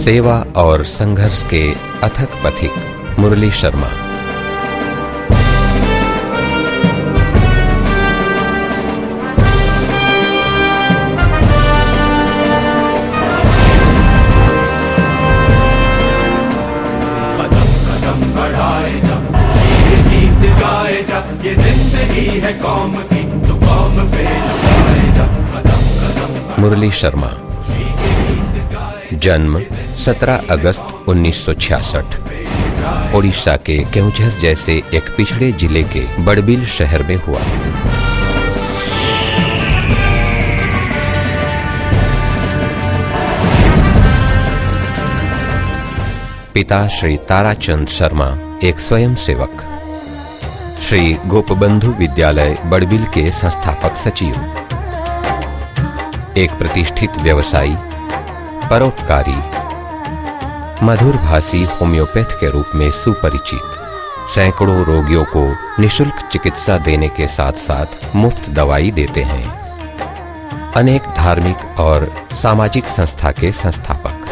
सेवा और संघर्ष के अथक पथिक मुरली शर्मा। ये जिंदगी है कौम की, तो कौम पे लुटाए जा, कदम कदम। मुरली शर्मा जन्म 17 अगस्त 1966 ओडिशा के केउंझर जैसे एक पिछड़े जिले के बड़बिल शहर में हुआ। पिता श्री ताराचंद शर्मा एक स्वयं सेवक, श्री गोपबंधु विद्यालय बड़बिल के संस्थापक सचिव, एक प्रतिष्ठित व्यवसायी, परोपकारी, मधुरभाषी होम्योपैथ के रूप में सुपरिचित, सैकड़ों रोगियों को निशुल्क चिकित्सा देने के साथ साथ मुफ्त दवाई देते हैं। अनेक धार्मिक और सामाजिक संस्था के संस्थापक,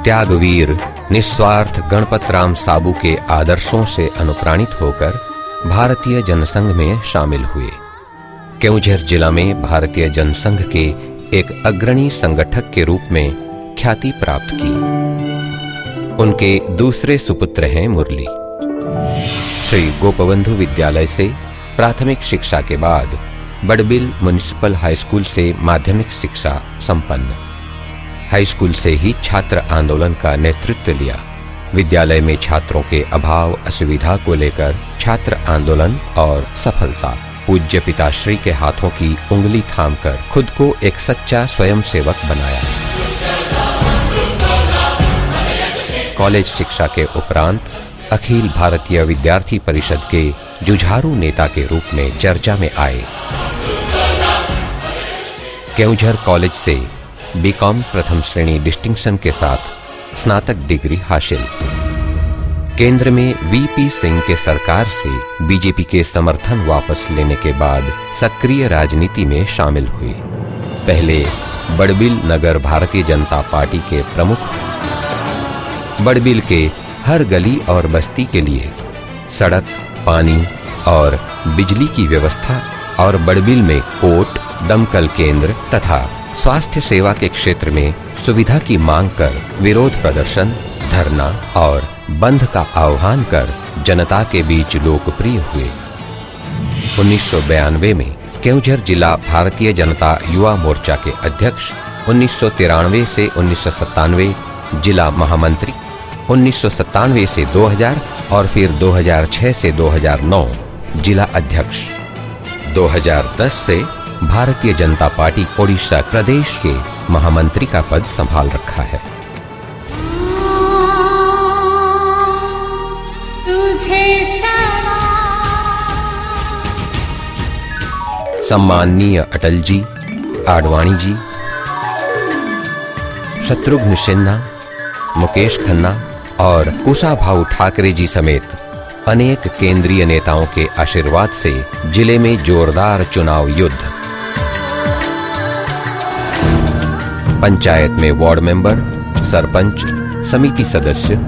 त्यागवीर निस्वार्थ गणपत राम साबू के आदर्शों से अनुप्राणित होकर भारतीय जनसंघ में शामिल हुए। केउंझर जिला में भारतीय जनसंघ के एक अग्रणी संगठक के रूप में ख्याति प्राप्त की। उनके दूसरे सुपुत्र हैं मुरली। श्री गोपबंधु विद्यालय से प्राथमिक शिक्षा के बाद बड़बिल म्युनिसिपल हाई स्कूल से माध्यमिक शिक्षा संपन्न। हाई स्कूल से ही छात्र आंदोलन का नेतृत्व लिया। विद्यालय में छात्रों के अभाव असुविधा को लेकर छात्र आंदोलन और सफलता, पूज्य पिताश्री के हाथों की उंगली थामकर खुद को एक सच्चा स्वयंसेवक बनाया। कॉलेज शिक्षा के उपरांत अखिल भारतीय विद्यार्थी परिषद के जुझारू नेता के रूप में चर्चा में आए। केउंझर कॉलेज से बीकॉम प्रथम श्रेणी डिस्टिंक्शन के साथ स्नातक डिग्री हासिल। केंद्र में वीपी सिंह के सरकार से बीजेपी के समर्थन वापस लेने के बाद सक्रिय राजनीति में शामिल हुए। पहले बड़बिल नगर भारतीय जनता पार्टी के प्रमुख। बड़बिल के हर गली और बस्ती के लिए सड़क, पानी और बिजली की व्यवस्था और बड़बिल में कोर्ट, दमकल केंद्र तथा स्वास्थ्य सेवा के क्षेत्र में सुविधा की मांग कर विरोध प्रदर्शन, धरना और बंद का आह्वान कर जनता के बीच लोकप्रिय हुए। 1992 में केउंझर जिला भारतीय जनता युवा मोर्चा के अध्यक्ष, 1993 से 1997 जिला महामंत्री, 1997 से 2000 और फिर 2006 से 2009 जिला अध्यक्ष, 2010 से भारतीय जनता पार्टी ओडिशा प्रदेश के महामंत्री का पद संभाल रखा है। सम्माननीय अटल जी, आडवाणी जी, शत्रुघ्न सिन्हा, मुकेश खन्ना और कुशाभाऊ ठाकरे जी समेत अनेक केंद्रीय नेताओं के आशीर्वाद से जिले में जोरदार चुनाव युद्ध। पंचायत में वार्ड मेंबर, सरपंच, समिति सदस्य,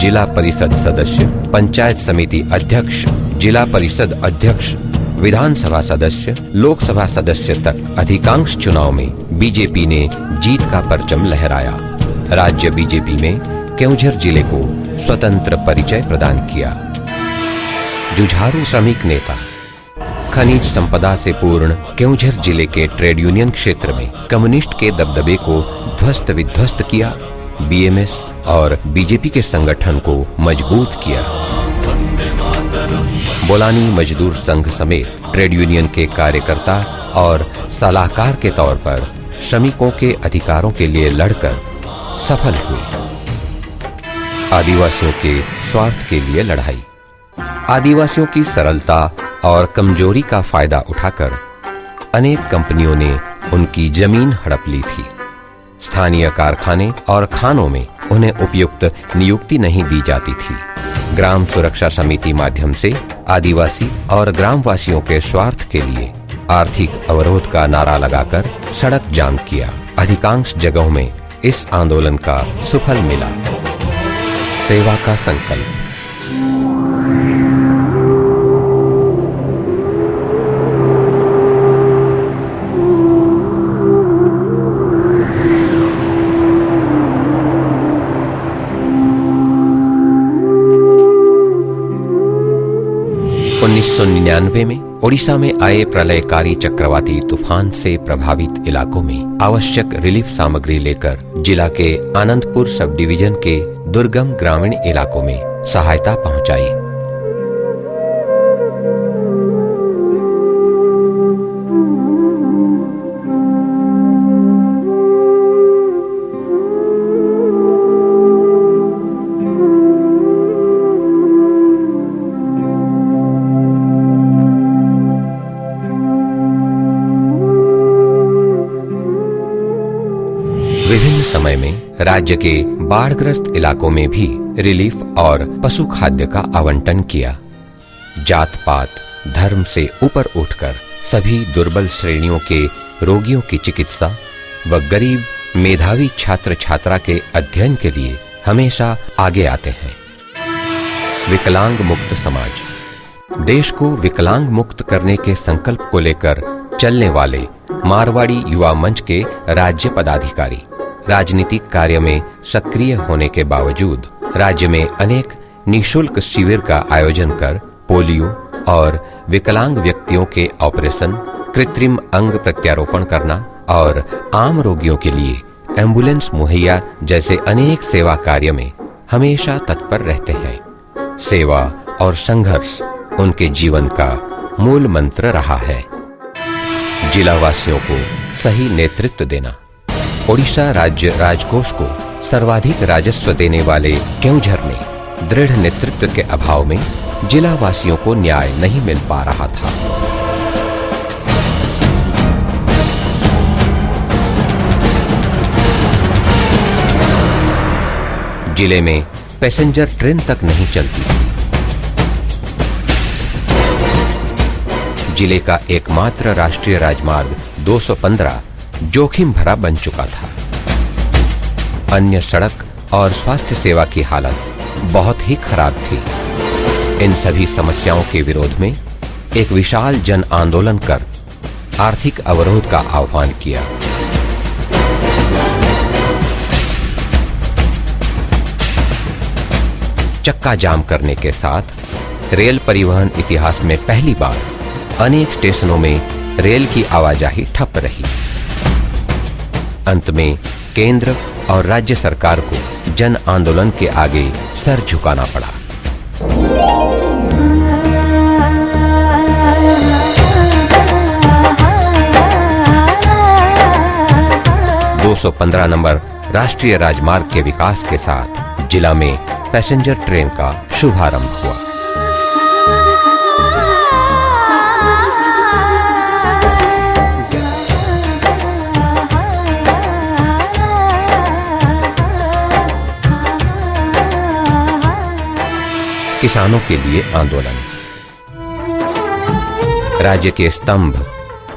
जिला परिषद सदस्य, पंचायत समिति अध्यक्ष, जिला परिषद अध्यक्ष, विधानसभा सदस्य, लोकसभा सदस्य तक अधिकांश चुनाव में बीजेपी ने जीत का परचम लहराया। राज्य बीजेपी में केउंझर जिले को स्वतंत्र परिचय प्रदान किया। जुझारू श्रमिक नेता, खनिज संपदा से पूर्ण केउंझर जिले के ट्रेड यूनियन क्षेत्र में कम्युनिस्ट के दबदबे को ध्वस्त विध्वस्त किया। बीएमएस और बीजेपी के संगठन को मजबूत किया। बोलानी मजदूर संघ समेत ट्रेड यूनियन के कार्यकर्ता और सलाहकार के तौर पर श्रमिकों के अधिकारों के लिए लड़कर सफल हुए। आदिवासियों के स्वार्थ के लिए लड़ाई। आदिवासियों की सरलता और कमजोरी का फायदा उठाकर अनेक कंपनियों ने उनकी जमीन हड़प ली थी। स्थानीय कारखाने और खानों में उन्हें उपयुक्त नियुक्ति नहीं दी जाती थी। ग्राम सुरक्षा समिति माध्यम से आदिवासी और ग्रामवासियों के स्वार्थ के लिए आर्थिक अवरोध का नारा लगाकर सड़क जाम किया। अधिकांश जगहों में इस आंदोलन का सुफल मिला। सेवा का संकल्प। उन्नीस 1999 में ओडिशा में आए प्रलयकारी चक्रवाती तूफान से प्रभावित इलाकों में आवश्यक रिलीफ सामग्री लेकर जिला के आनंदपुर सब डिवीजन के दुर्गम ग्रामीण इलाकों में सहायता पहुंचाई। विभिन्न समय में राज्य के बाढ़ग्रस्त इलाकों में भी रिलीफ और पशु खाद्य का आवंटन किया। जात पात धर्म से ऊपर उठकर सभी दुर्बल श्रेणियों के रोगियों की चिकित्सा व गरीब मेधावी छात्र छात्रा के अध्ययन के लिए हमेशा आगे आते हैं। विकलांग मुक्त समाज। देश को विकलांग मुक्त करने के संकल्प को लेकर चलने वाले मारवाड़ी युवा मंच के राज्य पदाधिकारी राजनीतिक कार्य में सक्रिय होने के बावजूद राज्य में अनेक निःशुल्क शिविर का आयोजन कर पोलियो और विकलांग व्यक्तियों के ऑपरेशन, कृत्रिम अंग प्रत्यारोपण करना और आम रोगियों के लिए एम्बुलेंस मुहैया जैसे अनेक सेवा कार्य में हमेशा तत्पर रहते हैं। सेवा और संघर्ष उनके जीवन का मूल मंत्र रहा है। जिला वासियों को सही नेतृत्व देना। ओडिशा राज्य राजकोष को सर्वाधिक राजस्व देने वाले केओंझर में दृढ़ नेतृत्व के अभाव में जिला वासियों को न्याय नहीं मिल पा रहा था। जिले में पैसेंजर ट्रेन तक नहीं चलती थी। जिले का एकमात्र राष्ट्रीय राजमार्ग 215 जोखिम भरा बन चुका था। अन्य सड़क और स्वास्थ्य सेवा की हालत बहुत ही खराब थी। इन सभी समस्याओं के विरोध में एक विशाल जन आंदोलन कर आर्थिक अवरोध का आह्वान किया। चक्का जाम करने के साथ रेल परिवहन इतिहास में पहली बार अनेक स्टेशनों में रेल की आवाजाही ठप रही। अंत में केंद्र और राज्य सरकार को जन आंदोलन के आगे सर झुकाना पड़ा। 215 नंबर राष्ट्रीय राजमार्ग के विकास के साथ जिला में पैसेंजर ट्रेन का शुभारंभ हुआ। किसानों के लिए आंदोलन। राज्य के स्तंभ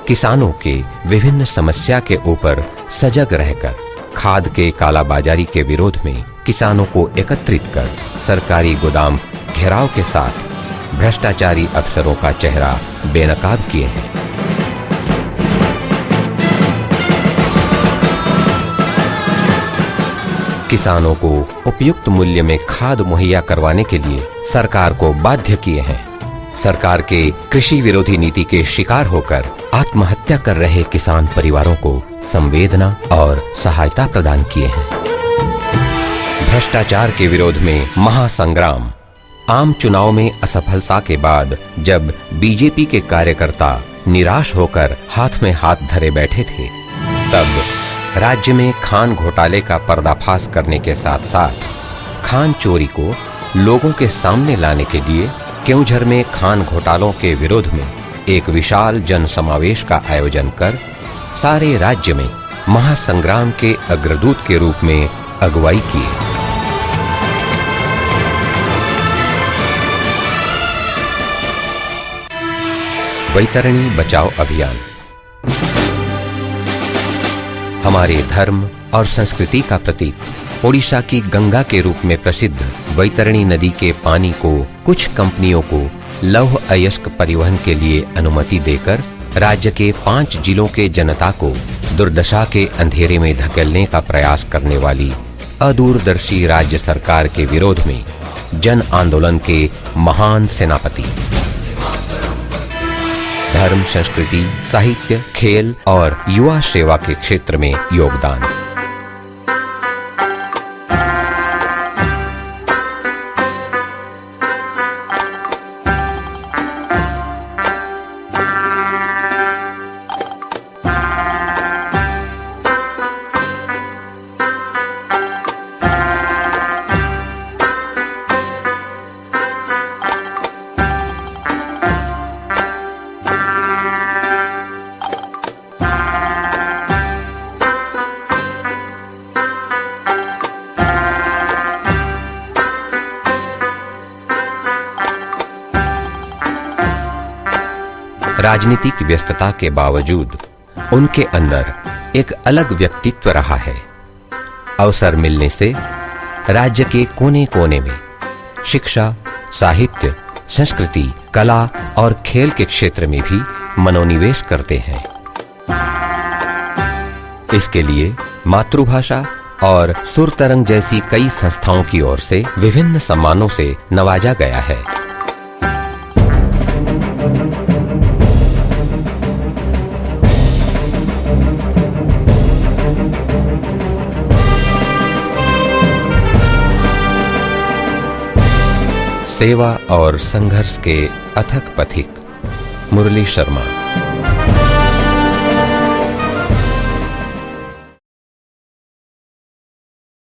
किसानों के विभिन्न समस्या के ऊपर सजग रहकर खाद के कालाबाजारी के विरोध में किसानों को एकत्रित कर सरकारी गोदाम घेराव के साथ भ्रष्टाचारी अफसरों का चेहरा बेनकाब किए हैं। किसानों को उपयुक्त मूल्य में खाद मुहैया करवाने के लिए सरकार को बाध्य किए हैं। सरकार के कृषि विरोधी नीति के शिकार होकर आत्महत्या कर रहे किसान परिवारों को संवेदना और सहायता प्रदान किए हैं। भ्रष्टाचार के विरोध में महासंग्राम। आम चुनाव में असफलता के बाद जब बीजेपी के कार्यकर्ता निराश होकर हाथ में हाथ धरे बैठे थे, तब राज्य में खान घोटाले का पर्दाफाश करने के साथ साथ खान चोरी को लोगों के सामने लाने के लिए केओंझर में खान घोटालों के विरोध में एक विशाल जन समावेश का आयोजन कर सारे राज्य में महासंग्राम के अग्रदूत के रूप में अगुवाई की। वैतरणी बचाओ अभियान। हमारे धर्म, और संस्कृति का प्रतीक ओडिशा की गंगा के रूप में प्रसिद्ध वैतरणी नदी के पानी को कुछ कंपनियों को लौह अयस्क परिवहन के लिए अनुमति देकर राज्य के 5 जिलों के जनता को दुर्दशा के अंधेरे में धकेलने का प्रयास करने वाली अदूरदर्शी राज्य सरकार के विरोध में जन आंदोलन के महान सेनापति। धर्म, संस्कृति, साहित्य, खेल और युवा सेवा के क्षेत्र में योगदान। राजनीतिक व्यस्तता के बावजूद उनके अंदर एक अलग व्यक्तित्व रहा है। अवसर मिलने से राज्य के कोने कोने में शिक्षा, साहित्य, संस्कृति, कला और खेल के क्षेत्र में भी मनोनिवेश करते हैं। इसके लिए मातृभाषा और सुर तरंग जैसी कई संस्थाओं की ओर से विभिन्न सम्मानों से नवाजा गया है। सेवा और संघर्ष के अथक पथिक मुरली शर्मा।